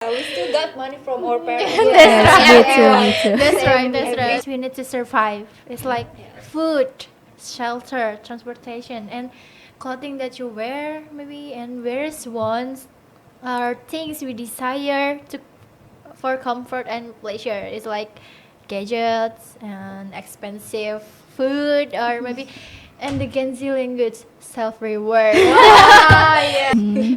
We still got money from our parents. Yes, me too. That's right, that's Every- right. We need to survive. It's like food, shelter, transportation, and clothing that you wear, maybe, and various wants are things we desire to for comfort and pleasure. It's like gadgets and expensive food, or maybe, and the Gen Z language self reward.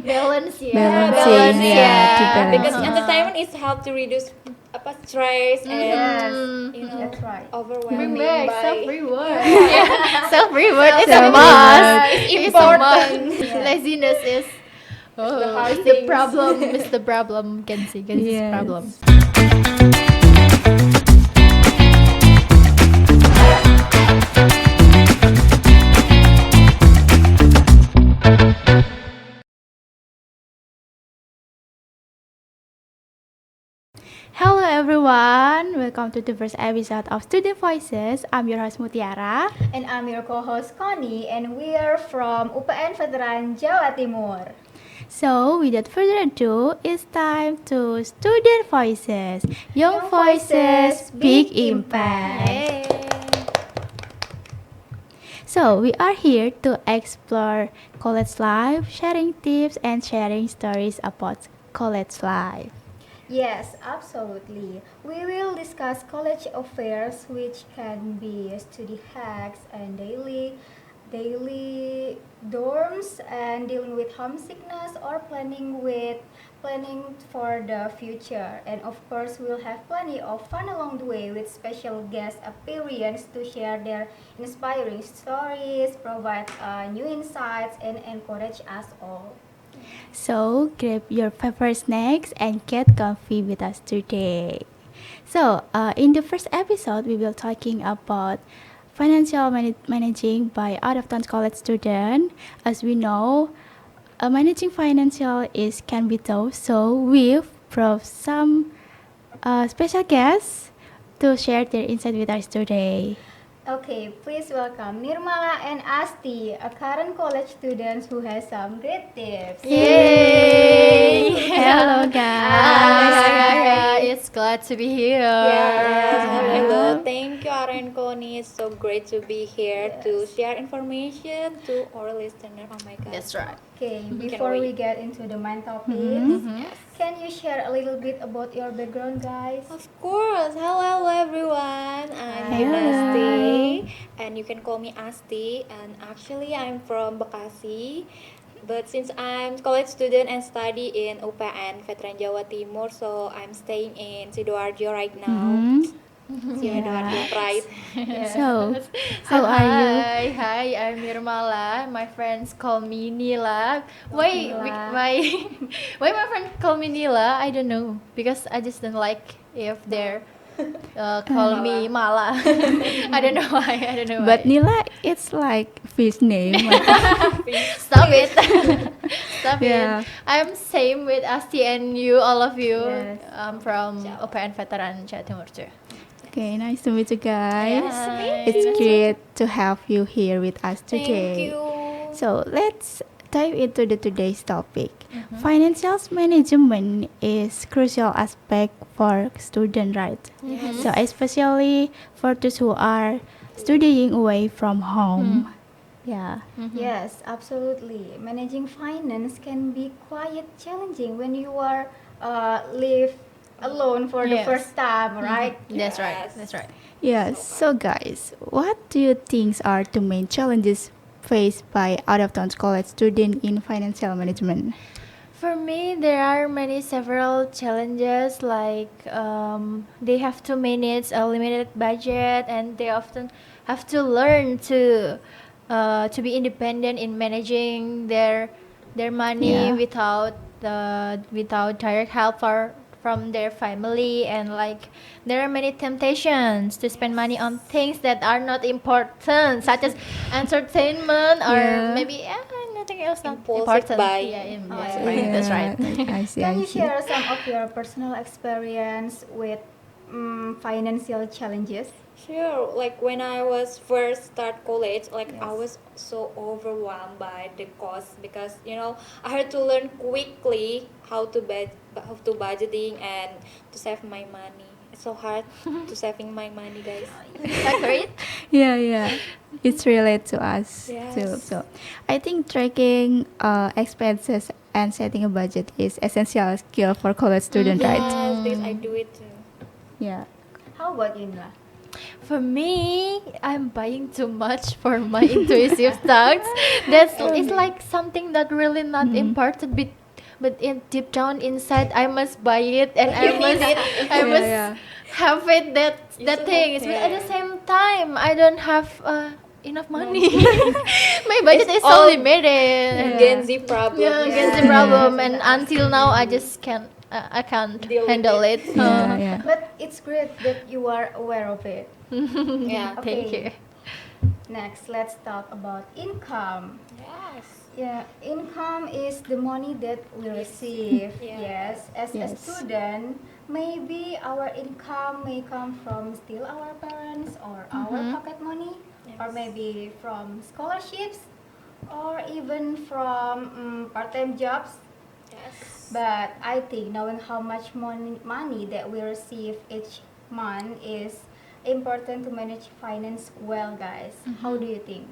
Balance, yeah. Balancing, yeah, to balance. Because entertainment is help to reduce apa stress and That's right. overwhelming Bring back by self reward. Self reward is a Self-reward. must. It's It's a must. important. Laziness is hard it's the things. problem. It's the problem. Can see. Can see Yes. problem. Hello everyone, welcome to the first episode of Student Voices. I'm your host Mutiara. And I'm your co-host Connie, and we are from UPN Veteran Jawa Timur. So, without further ado, it's time to Student Voices. Young voices, big impact. So, we are here to explore college life, sharing tips and sharing stories about college life. Yes, absolutely. We will discuss college affairs, which can be study hacks and daily dorms, and dealing with homesickness or planning for the future. And of course, we'll have plenty of fun along the way with special guest appearance to share their inspiring stories, provide new insights, and encourage us all. So, grab your favorite snacks and get comfy with us today. So, in the first episode, we will talking about financial managing by out of town college student. As we know, managing financial is can be tough. So, we've brought some special guests to share their insight with us today. Okay, please welcome Nirmala and Asti, a current college students who has some great tips. Yay! Hello Hi. guys. It's glad to be here. Yes, hello. Thank you, Ara and Connie. It's so great to be here to share information to our listener. Oh my god. That's right. Okay, Can before we wait. get into the main topics, Yes. can you share a little bit about your background, guys? Of course. Hello everyone. I'm Hello. Asti and you can call me Asti, and actually I'm from Bekasi. But since I'm college student and study in UPN Veteran Jawa Timur, so I'm staying in Sidoarjo right now. Sidoarjo Pride. So, How are you? Hi, I'm Nirmala. My friends call me Nila. Why, Nila. why my friend call me Nila? I don't know because I just don't like if they're call me Mala. I don't know why. I don't know why. But Nila, it's like fish name. Stop it. Stop Yeah. it. I'm same with Asti and you, all of you. Yes. I'm from OPN Veteran Jawa Timur too. Okay, nice to meet you guys. Nice to meet It's great to have you here with us Thank today. you. So let's dive into today's topic. Financial management is crucial aspect for student, right? So especially for those who are studying away from home. Yeah. Yes, absolutely. Managing finance can be quite challenging when you are live alone for the Yes. first time, right? That's right. Yes. That's right. Yes. So guys, what do you think are the main challenges faced by out of town college student in financial management? For me, there are several challenges like they have to manage a limited budget, and they often have to learn to be independent in managing their money Yeah. without direct help from their family, and like there are many temptations to spend money on things that are not important, such as entertainment or Yeah. maybe nothing else not Impulsive important. buying. Yeah, Oh, that's yeah. right. That's right. I see. Can I you see. share some of your personal experience with financial challenges? Sure, like when I was first start college, like I Yes. was so overwhelmed by the cost because I had to learn quickly how to budgeting and to save my money. It's so hard to saving my money, guys. Agreed. Yeah. It's related to us too. Yes. So, I think tracking expenses and setting a budget is essential skill for college student, right? Yes, this I do it too. Yeah. How about you, Nila? For me, I'm buying too much for my intuitive stocks. That's it's like something that really not important, but in deep down inside, I must buy it and I must Yeah. have it that should thing. have- But at the yeah. same time, I don't have enough money. My budget It's is all so limited. Gen Z problem. Yeah, Yeah. that's the problem. And until now, I just can't. I can't Deal with handle it. it. Yeah. But it's great that you are aware of it. Yeah. Thank Okay. you. Next, let's talk about income. Yes. Yeah, income is the money that we receive. Yeah. Yes, as a Yes. student, maybe our income may come from still our parents or our pocket money, or Yes. maybe from scholarships, or even from part-time jobs. Yes. But I think knowing how much money that we receive each month is important to manage finance well, guys. How do you think?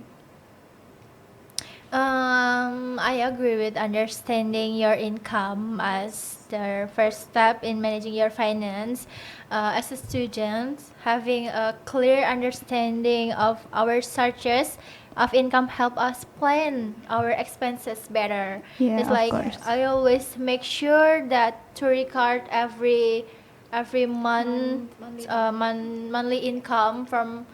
I agree with understanding your income as the first step in managing your finance. As a student, having a clear understanding of our sources of income help us plan our expenses better. Yeah, It's of like course. I always make sure that to record every month Monthly. monthly income from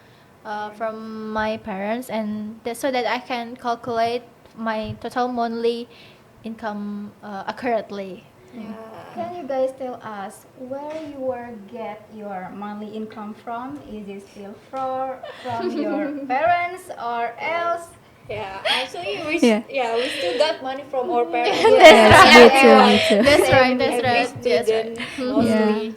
my parents, and so that I can calculate my total monthly income accurately. Yeah. Can you guys tell us where you were get your monthly income from? Is it still from your parents or else? Yeah, actually, Yeah. we still got money from our parents. Yes, me too. That's right. That's Every right. That's right. student mostly. Yeah.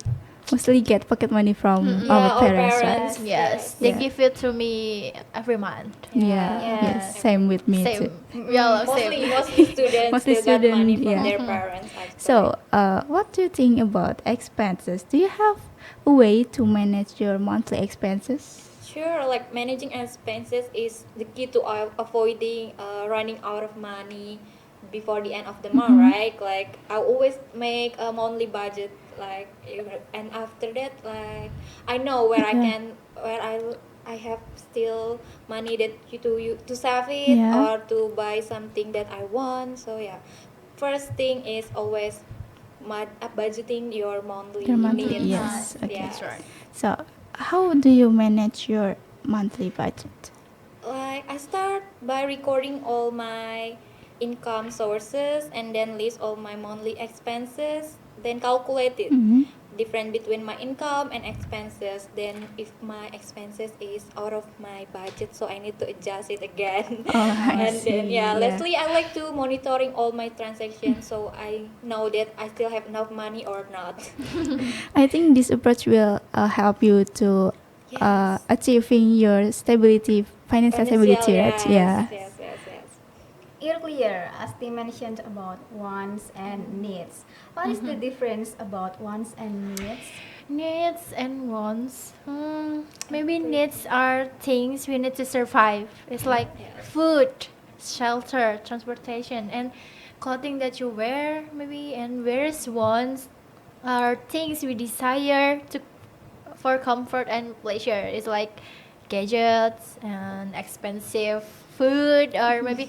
Mostly get pocket money from Yeah, our parents, right? parents. Yes, they Yeah. give it to me every month. Yeah. Yeah. Yes. Same with me too. Same. Yeah, Mostly, same. mostly students Mostly still got money student, from yeah. their parents. Actually. So, what do you think about expenses? Do you have a way to manage your monthly expenses? Sure, like managing expenses is the key to avoiding running out of money before the end of the month, right? Like I always make a monthly budget, like and after that, like I know where I Yeah. can, where I have still money that to save it Yeah. or to buy something that I want. So yeah, first thing is always budgeting your monthly Your monthly, needs. yes, okay. Yes. That's right. So, how do you manage your monthly budget? Like I start by recording all my income sources and then list all my monthly expenses, then calculate it Mhm. difference between my income and expenses. Then if my expenses is out of my budget, so I need to adjust it again. Oh, I And then see, yeah. lastly I like to monitoring all my transactions so I know that I still have enough money or not. I think this approach will help you to Yes. achieving your stability, financial stability, right? Yes, Yeah. yes, yes, yes. Earlier, as they mentioned about wants and needs. What is the difference about wants and needs? Needs and wants. Maybe needs are things we need to survive. It's like Yes. food, shelter, transportation, and clothing that you wear, maybe. And whereas wants are things we desire to for comfort and pleasure. It's like gadgets and expensive food, or maybe.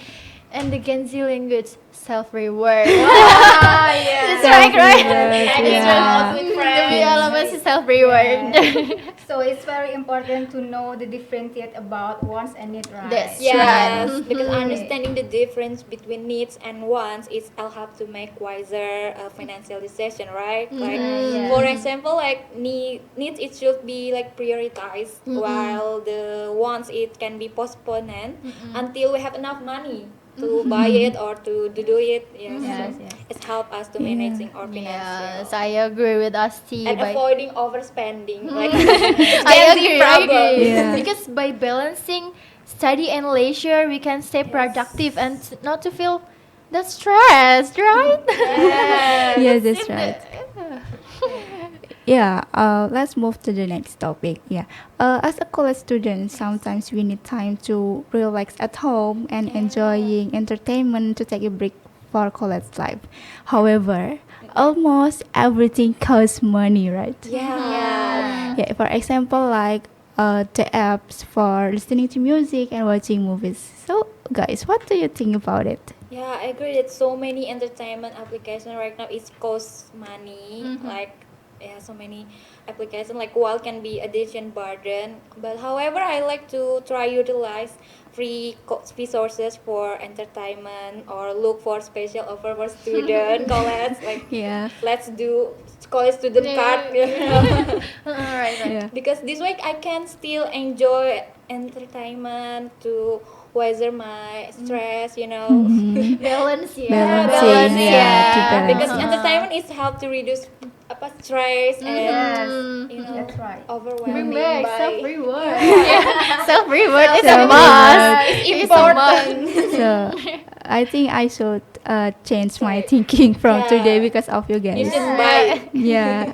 And the Gen Z language, self-reward. That's right, right? Self-reward, That's yeah. right. The element is self-reward. So it's very important to know the differentiate about wants and needs, right? That's Yes, right. because Mhm. understanding the difference between needs and wants is will help to make wiser financial decision, right? Like Yeah. for example, like needs it should be like prioritized, while the wants it can be postponed until we have enough money. to buy it or to do it. Yes, Yes, so yes. it's help us to managing our financial. Yes, I agree with Asti. And avoiding overspending, like I Gen Z agree, I problem. agree. Yeah. Because by balancing study and leisure, we can stay productive and not to feel the stress, right? Yes, that's right. Yeah, let's move to the next topic. Yeah, as a college student, sometimes we need time to relax at home and enjoying entertainment to take a break for college life. However, almost everything costs money, right? Yeah. Yeah, for example, like the apps for listening to music and watching movies. So, guys, what do you think about it? Yeah, I agree that so many entertainment application right now is cost money. Like so many application like while can be addition burden. But however, I like to try utilize free sources for entertainment or look for special offer for student college. Like Yeah. let's do college student card. You know? Right. Yeah. Because this way I can still enjoy entertainment to weather my stress, you know. Balance, yeah. Balancing, yeah, to balance. Because entertainment is help to reduce stress and Yes, you know that's right. overwhelming Remember, by self-reward. Self-reward is a Self-reward. must. it's It's a must. important. So, I think I should change my thinking from Yeah. today because of you You guys. should buy Yeah,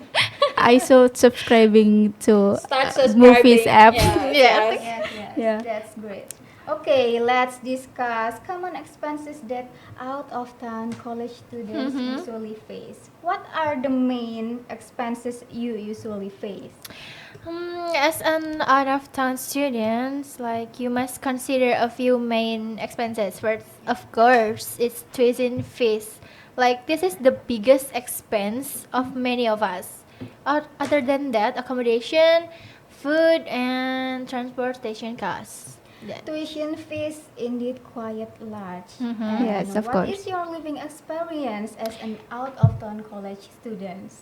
I should subscribing to start subscribing. movies app. Yeah, Yeah. yes. Yes, yes, Yeah. that's great. Okay, let's discuss common expenses that out of town college students usually face. What are the main expenses you usually face? As an out-of-town student, like you must consider a few main expenses. First, of course, it's tuition fees. Like this is the biggest expense of many of us. Other than that, accommodation, food, and transportation costs. That. Tuition fees indeed quite large. Yes, of What course. is your living experience as an out-of-town college student?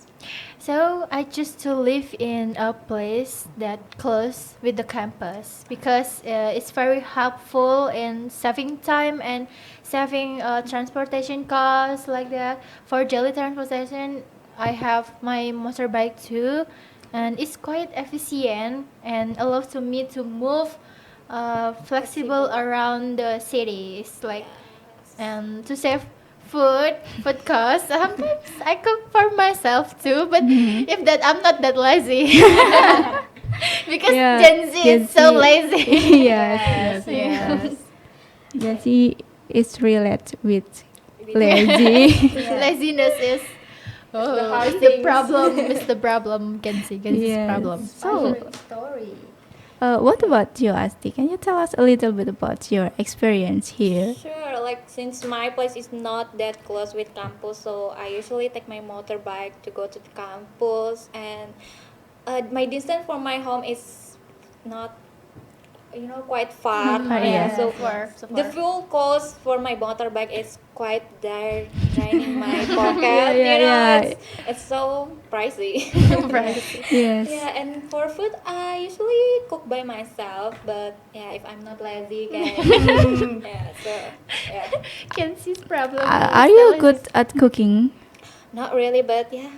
So I choose to live in a place that close with the campus because it's very helpful in saving time and saving transportation costs like that. For daily transportation, I have my motorbike too, and it's quite efficient and allows to me to move flexible around the cities like and to save food costs. Sometimes I cook for myself too, but if that I'm not that lazy. Because Yeah, Gen Z Gen is so Z. lazy. Yes, Yes. Gen Z is related with lazy. Laziness is hard it's the things. problem. It's the problem. Gen Z's Yes. problem. So, Story. what about you, Asti? Can you tell us a little bit about your experience here? Sure, like since my place is not that close with campus, so I usually take my motorbike to go to the campus, and my distance from my home is not, quite far. Not far, yeah. So So the far. fuel cost for my motorbike is quite there, draining my pocket. Yeah, yeah. It's so pricey. Yes. Yeah, and for food, I usually cook by myself. But yeah, if I'm not lazy, can yeah. So yeah, Gen Z's problem. Are you good at cooking? not really, but yeah,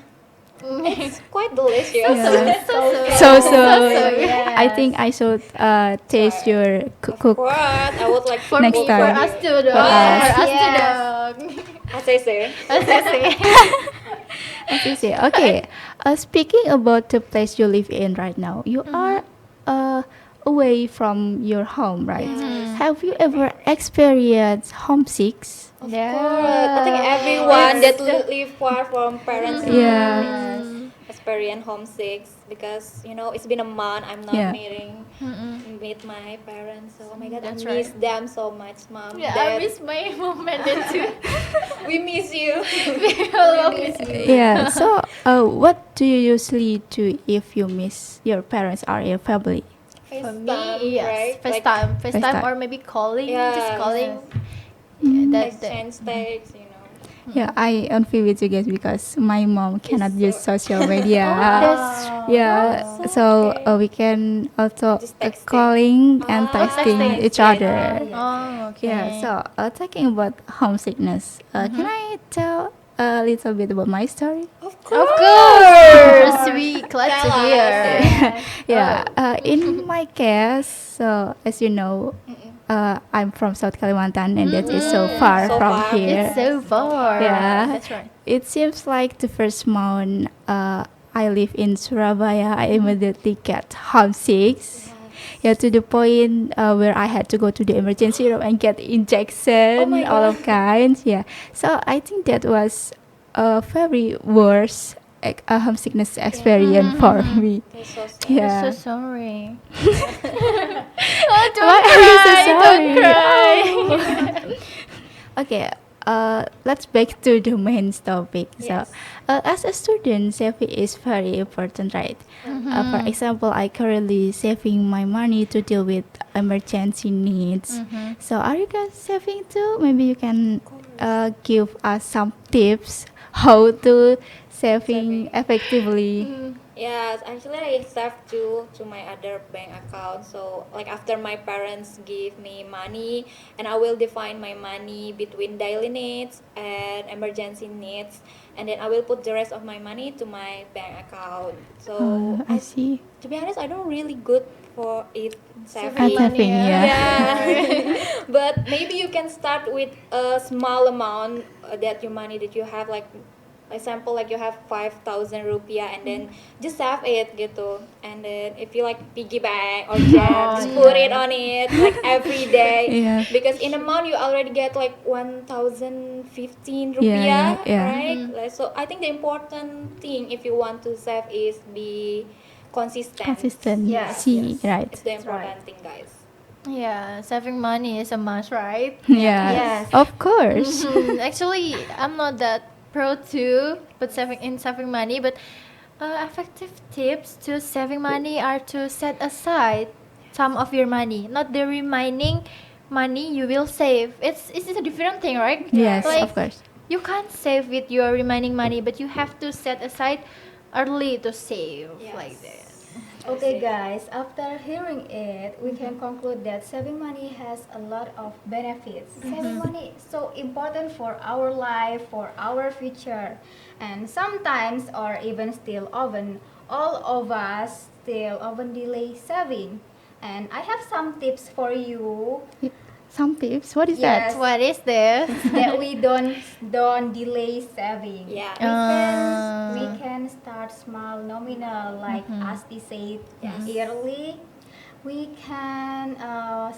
it's quite delicious. Yeah. So So, yes. I think I should taste your Of cook. course, I would like for Next me, time. for us to dog. us. For us to Yes. dog. I say so. Okay. Speaking about the place you live in right now, you are away from your home, right? Have you ever experienced homesick? Of Yeah. course, I think everyone that live far from parents Yeah. experience homesick because it's been a month I'm not Yeah. meet my parents. So oh my god, That's I miss them so much, mom. Yeah, Dad. I miss my mom and dad too. We miss you. Yeah. So, what do you usually do if you miss your parents or your family? For me, FaceTime, yes, right? FaceTime, FaceTime, FaceTime. or maybe calling, Yes. just calling. Like, That exchange texts, Yeah, I envy with you guys because my mom cannot use social media. Yeah, so we can also Just texting. calling and Ah, texting texting. each other. Oh, okay. Yeah, so talking about homesickness, can I tell a little bit about my story? Of Of course, we glad to Tell us. hear. Yeah, in my case, so as you know, I'm from South Kalimantan, and that is so far So from far. here. It's so far. Yeah. That's right. It seems like the first month I live in Surabaya, I immediately get homesick. Yeah, to the point where I had to go to the emergency room and get injection, my all of kinds. Yeah, so I think that was a very worse homesickness experience for me. That's so sad. Yeah. I'm so sorry. Why are you so sorry? Don't cry. Okay, let's back to the main topic. Yes. So, as a student, saving is very important, right? For example, I currently saving my money to deal with emergency needs. So, are you guys saving too? Maybe you can give us some tips how to saving effectively. Yes, actually I save to my other bank account. So like after my parents give me money, and I will define my money between daily needs and emergency needs, and then I will put the rest of my money to my bank account. So I see. to be honest, I don't really good for it Saving saving. saving, yeah. Yeah. But maybe you can start with a small amount that your money that you have, like example like you have 5,000 rupiah, and then just save it gitu, and then if you like piggy bank or jar, just put it on it like every day. Yeah. Because in a month you already get like 1,015 rupiah, Yeah, yeah. right? Like, so I think the important thing if you want to save is be consistent. Yes, See, yes. right? It's the important thing, guys. Yeah, saving money is a must, right? Yeah. Yes. Of course. Actually, I'm not that pro too, but saving money. But effective tips to saving money are to set aside some of your money, not the remaining money you will save. It's a different thing, right? Yes, Like, of course. you can't save with your remaining money, but you have to set aside early to save, like that. Okay, guys, after hearing it, we can conclude that saving money has a lot of benefits. Saving money is so important for our life, for our future, and sometimes, or even still often, all of us still often delay saving. And I have some tips for you Some tips. What is Yes. that? What is this? that we don't delay saving. Yeah. We can start small, nominal, like Asti said, yearly. We can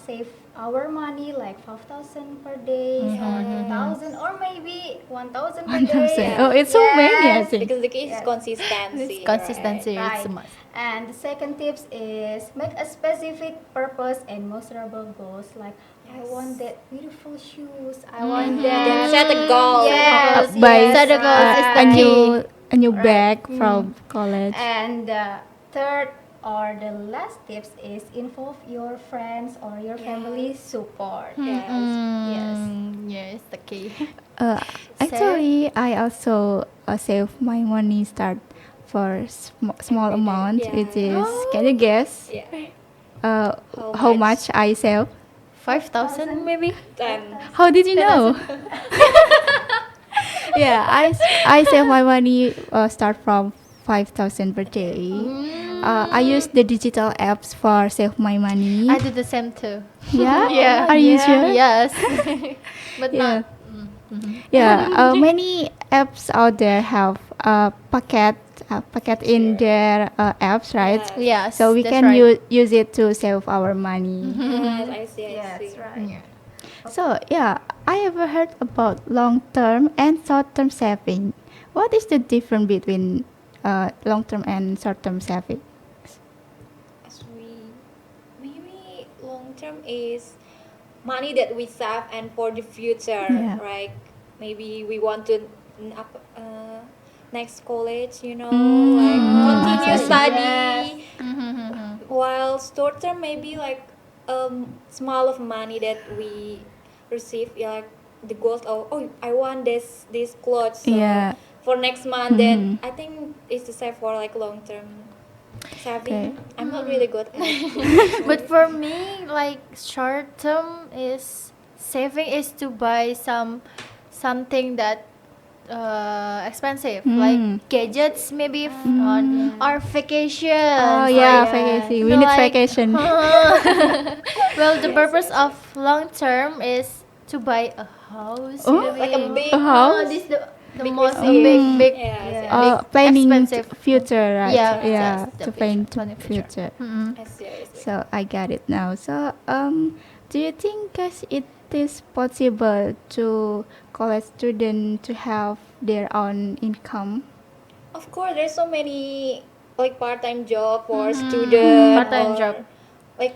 save our money like 5,000 per day, or 2,000, or maybe 1,000 per 1,000. day. Oh, it's so many, I Yes. think. Because the key is Yes. consistency. Consistency Right. is a must. And the second tips is make a specific purpose and measurable goals. Like I want that beautiful shoes. I want Then that. set a goal. Yes, Buy yes, Set a goal is a the new Right. bag from college. And the third or the last tips is involve your friends or your family support. Yes. Yes. Yes, the key. Actually, I also save my money start for small amount, Yeah. which is can you guess Yeah. how much I save? 5,000 maybe? Then How did you know? Yeah, I save my money start from 5,000 per day. I use the digital apps for save my money. I do the same too. Yeah? Yeah. Are you sure? Yes. But Yeah. not. Yeah, many apps out there have packet in their apps, right? Yes. So we that's can right. use it to save our money. yes, I see. I Yes, see. right. Yeah. So yeah, I ever heard about long-term and short-term saving. What is the difference between long-term and short-term saving? As we maybe long term is money that we save and for the future, Yeah. right? Maybe we want to up next college, like continue I see. study. Mm-hmm. While short term maybe like small of money that we receive, yeah, like the goals of, oh, I want this clothes, so Yeah. for next month, then Mhm. I think it's to save for like long term Okay. saving. I'm not really good at it. But for me, like short term is saving is to buy something that expensive, like Mm. gadgets maybe on Mm. our vacation. Oh yeah, like, vacation. you We know, need like, vacation. well, the Yes, purpose yes, of long term is to buy a house, Oh, maybe. like a big a house? This the big most receive. big Yes, Yeah. yes. big Planning expensive future, right? Yeah, Yeah, yes, the to plan to planning future. Mm-mm. Yes, seriously. So I got it now. So do you think, guys, it is possible to college student to have their own income? Of course, there's so many like part-time job for Mm-hmm. student Part-time job. or like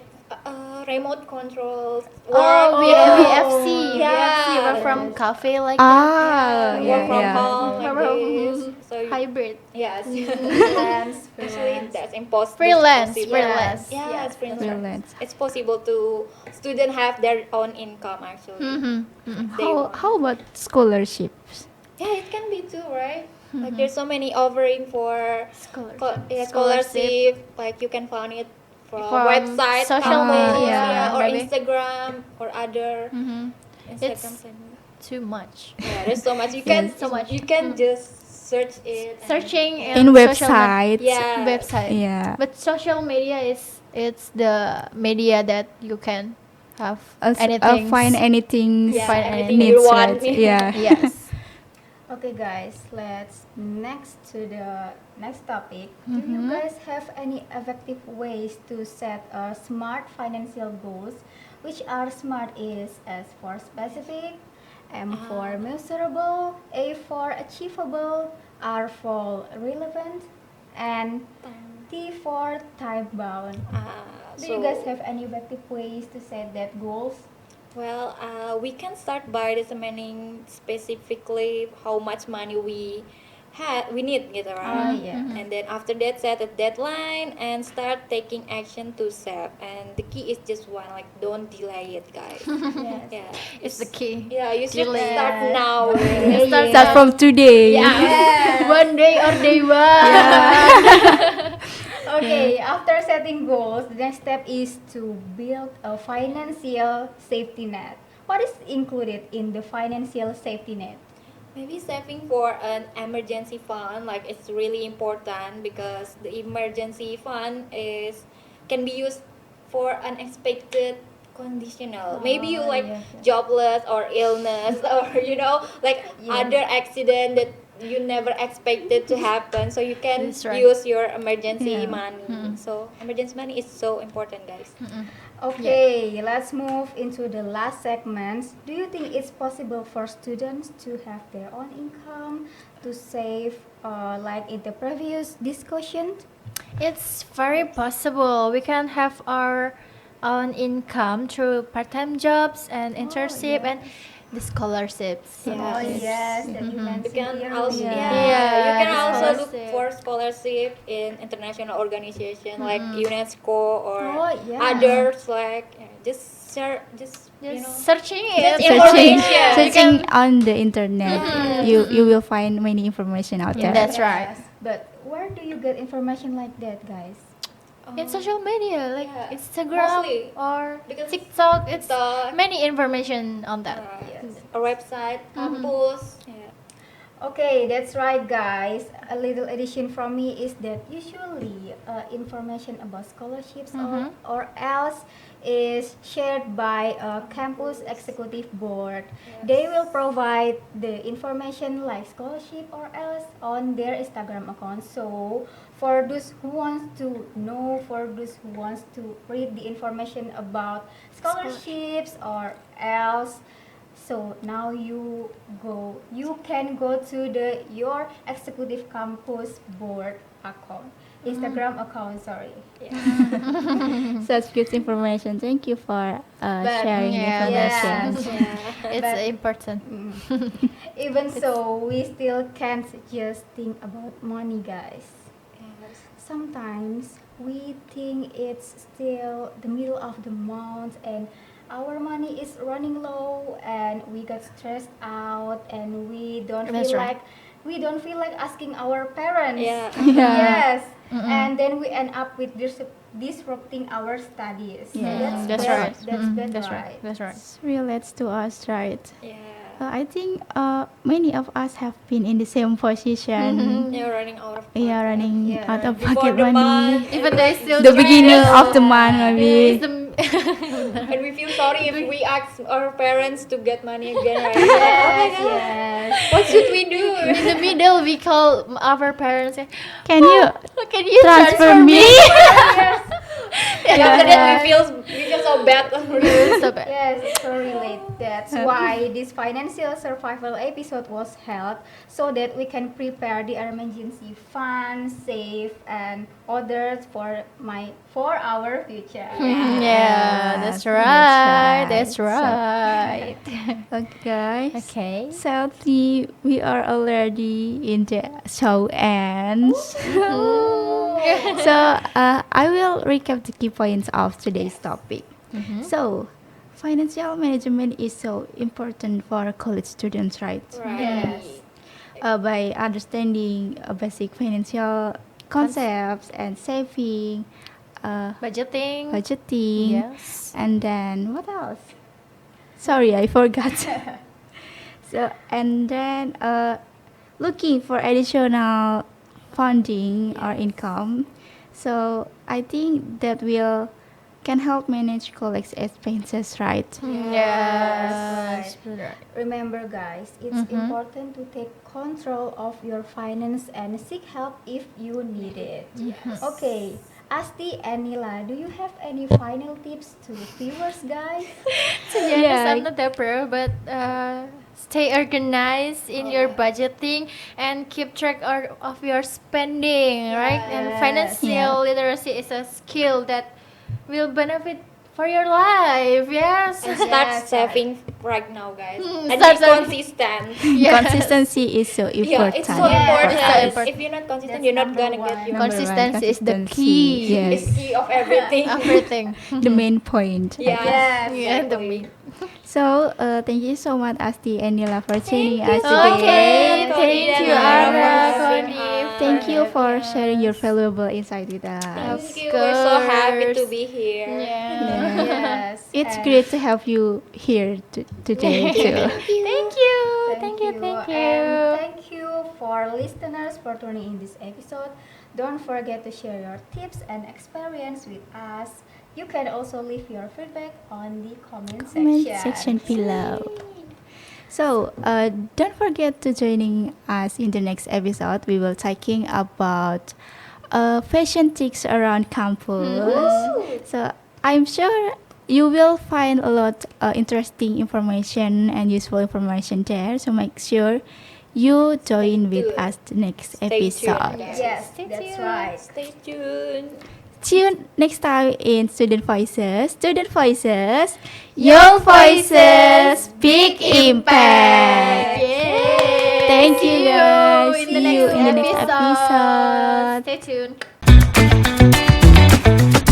remote controls work. Oh, You know, VFC, yeah, work from cafe like Ah, work yeah, from yeah. home like this. So that. Hybrid. yes, Freelance, actually freelance. that's impossible. Freelance, Possible. freelance. Yeah, Yes, it's freelance. Freelance. It's possible to student have their own income actually. Mm-hmm. Mm-hmm. They want. How about scholarships? Yeah, it can be too, right? Like there's so many offering for scholarship. Like you can find it from From website, social campus, media, yeah, or maybe. Instagram or other Mm-hmm. Instagram. It's too much. Yeah, there's so much. You can Yes. So much. You can just search it. and- Searching In social websites. Yeah. website. Yeah. But social media is it's the media that you can have anything. Find anything Yeah, Find anything anything. you needs, want. right? Yeah. Yes. Okay, guys, let's next to the next topic. Do you guys have any effective ways to set smart financial goals? Which are SMART is S for specific, M for measurable, A for achievable, R for relevant, and T for time bound. Do you guys have any effective ways to set that goals? Well, we can start by determining specifically how much money we need, gitu, right? Yeah. And then after that, set a deadline and start taking action to save. And the key is just one, like don't delay it, guys. Yes. Yeah, It's the key. Yeah, you should Delay. start now. Don't really. delay Start it. Start from today. Yes. One day or day one. Okay, after setting goals, the next step is to build a financial safety net. What is included in the financial safety net? Maybe saving for an emergency fund, like it's really important because the emergency fund can be used for unexpected conditional. Maybe you like yes, jobless or illness or like Yeah. other accident that you never expected to happen. So you can That's right. use your emergency Yeah. money. So emergency money is so important, guys. Okay, let's move into the last segment. Do you think it's possible for students to have their own income, to save, like in the previous discussion? It's very possible. We can have our own income through part-time jobs and internship and the scholarships. Yeah. Oh yes, that you You mentioned can also earlier. you can the also look scholarship. for scholarship in international organization like UNESCO or Oh, yeah. others like just share Just just searching Just it. information. Searching You on the internet, you will find many information out Yeah, there. that's right. Yes, but where do you get information like that, guys? In social media like Yeah, Instagram mostly. or Because TikTok, it's TikTok. many information on that. Yes. a website campus Okay, that's right, guys. A little addition from me is that usually information about scholarships or else is shared by a campus executive board. They will provide the information like scholarship or else on their Instagram account. So for those who wants to know, for those who wants to read the information about scholarships or else, so now you can go to your executive campus board account, Instagram account, sorry. Such good information. Thank you for sharing Yeah, information. yeah. It's But- important. Even so, we still can't just think about money, guys. Sometimes we think it's still the middle of the month and our money is running low and we got stressed out and That's right. we don't feel like asking our parents. Yeah. Yes. Mm-mm. And then we end up with disrupting our studies. Yeah. That's bad. right. That's Mm-mm. bad, That's right? right. That's right. This relates to us, right? Yeah. I think many of us have been in the same position. You're running out of Yeah, pocket. running Yeah. out of Before pocket the money. month, Even they still The try beginning to- of the month, It's maybe. the and we feel sorry if we ask our parents to get money again, right? Yes, Oh my God, yes. what should we do? in the middle we call our parents. Say, Can you can you transfer me? And after that, we feel so bad. So bad. Yes, it's so relate. That's why this financial survival episode was held so that we can prepare the emergency fund, save, and others for our future. Yeah, that's Yes, right. that's That's right. right. Okay, guys. Okay. Sadly, we are already in the show ends. So I will recap the key points of today's topic. So, financial management is so important for college students, right? Right. Yes. By understanding basic financial concepts and saving, Budgeting. budgeting, Yes. and then what else? Sorry, I forgot. So and then looking for additional funding or income. So I think that will can help manage college expenses, right? Yes. Right. Remember, guys, it's important to take control of your finance and seek help if you need it. Okay, Asti and Nila, do you have any final tips to viewers, guys? To be honest, I'm not that pro, but stay organized in your budgeting and keep track of your spending, right? And Yes. financial literacy is a skill that will benefit for your life. Yes. And start Yes, saving right now, guys. And start be saving. consistent. Yes. Consistency is so Yeah, important. it's so Yes, important. so important. If you're not consistent, That's you're not number gonna get one. your Number one, Consistency is the consistency. key. Yes. It's key of everything. Everything. The main point. Yeah. Yes, Yeah, the exactly. main. So thank you so much, Asti and Nila, for joining us you. today. Okay, Thank thank you, you, Ara, Ara, for Connie. having Thank you for having sharing your us. valuable insight with us. Thank you. We're so happy to course. be here. Yeah. Yes. It's and great to have you here today too. Thank you. Thank you. Thank you. And thank you for listeners for tuning in this episode. Don't forget to share your tips and experience with us. You can also leave your feedback on the comment Comment section. section below. So don't forget to joining us in the next episode. We will talking about fashion tips around campus. So I'm sure you will find a lot interesting information and useful information there. So make sure you join with tuned. us the next Stay episode. tuned, guys. Yes, Stay that's tuned. right. Stay tuned. Tune next time in Student Voices. Student Voices, your voices, big impact. Yay. Thank you, See guys. in the See next you in the next episode. episode. Stay tuned.